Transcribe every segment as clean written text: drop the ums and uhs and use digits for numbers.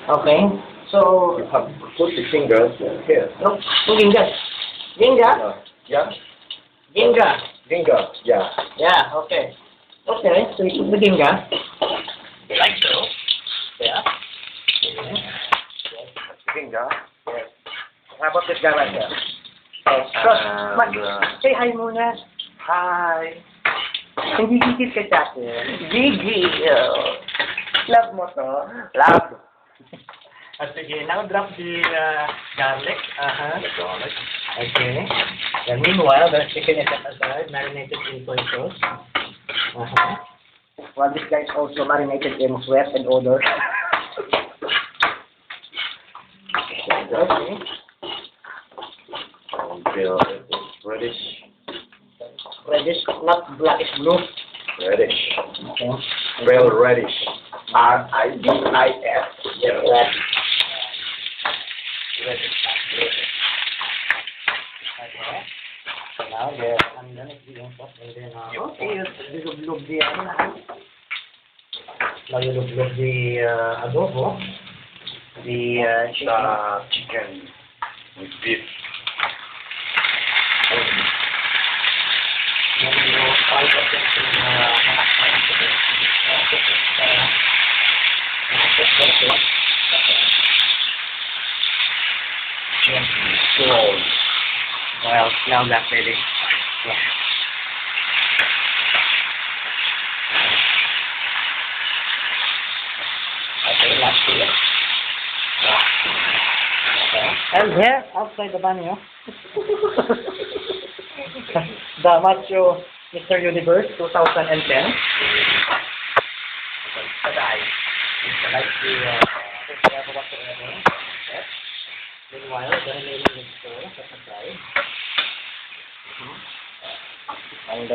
Okay. So, You have to put the fingers here. no, ginga. Ginga? Yeah? Ginga. Finger, yeah. Yeah, okay. Okay, so you put the ginga. Like so. Yeah. Finger. Yes. How about this guy right here? Say hi muna. Hi. Hindi gigit ka sa akin. Gigi. Love mo to? Love. Sige, now drop the garlic. The garlic. Okay. Then meanwhile, the chicken is set aside, marinated in soy sauce. Well, this guy is also marinated in sweat and odor. Okay. Until it is reddish. Reddish, not blackish blue. Reddish. Okay. Real reddish. R-I-D-I-S. Yeah, reddish. Okay. So now, yes, I'm gonna be on top and then, okay, lulub the, now lulub the adobo, the Chicken with beef. then you fry Cold. well, now that's ready. Yeah. Okay, last here. Okay. And here, outside the banyo, the Macho Mr. Universe 2010. Meanwhile, the remaining is set aside. And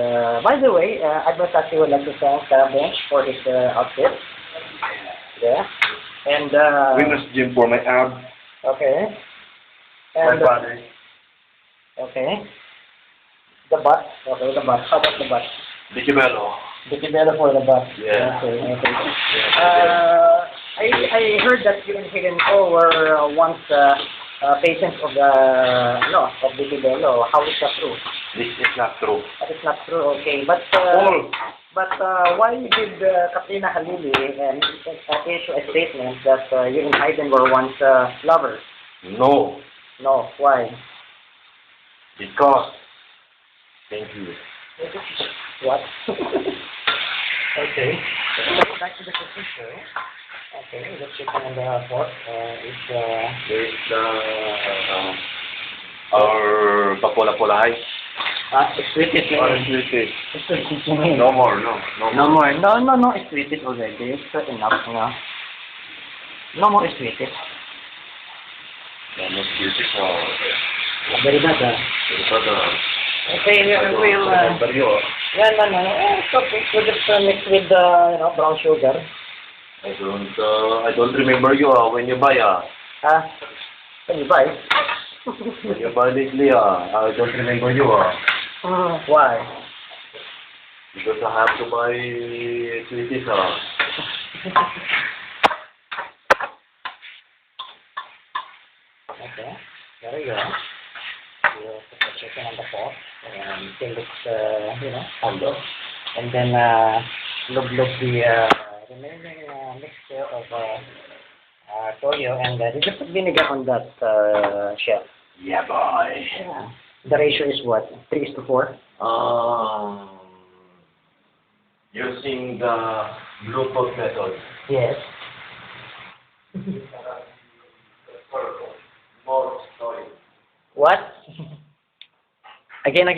by the way, I must actually would like to thank Bench for his outfit. Yeah. And Venus gym for my abs. okay. My And body. okay. The butt. Okay, the butt. How about the butt? Dicibello. The Tibero for the butt. Yeah. Okay. Okay. I heard that you and Hidden Co were once patients of the Tibero. How is that true? This is not true. That is not true. Okay, but why did Katrina Halili issue a statement that you and Hayden were once lovers? No. No, why? Because. Thank you. What? Okay. So back to the cooking show. Okay, the chicken and the pork is There's our papola-polay. it's sweeted. It's sweeted. No more, no. No more. No, it's sweeted already. It's enough, you know. No more is sweeted. No more sweeties. Very bad, Okay, we'll, No. no. It's okay. We'll just mix with, brown sugar. I don't remember you when you buy Can you buy? when you buy lately I don't remember you Why? because I have to buy sweeties Okay, there we go. We'll put the chicken on the pot until it's, humble. And then, lub the remaining mixture of toyo and did you put vinegar on that shell? Yeah, boy. Yeah. The ratio is what? 3:4? Using the glucose method. Yes. More soy. What? Again?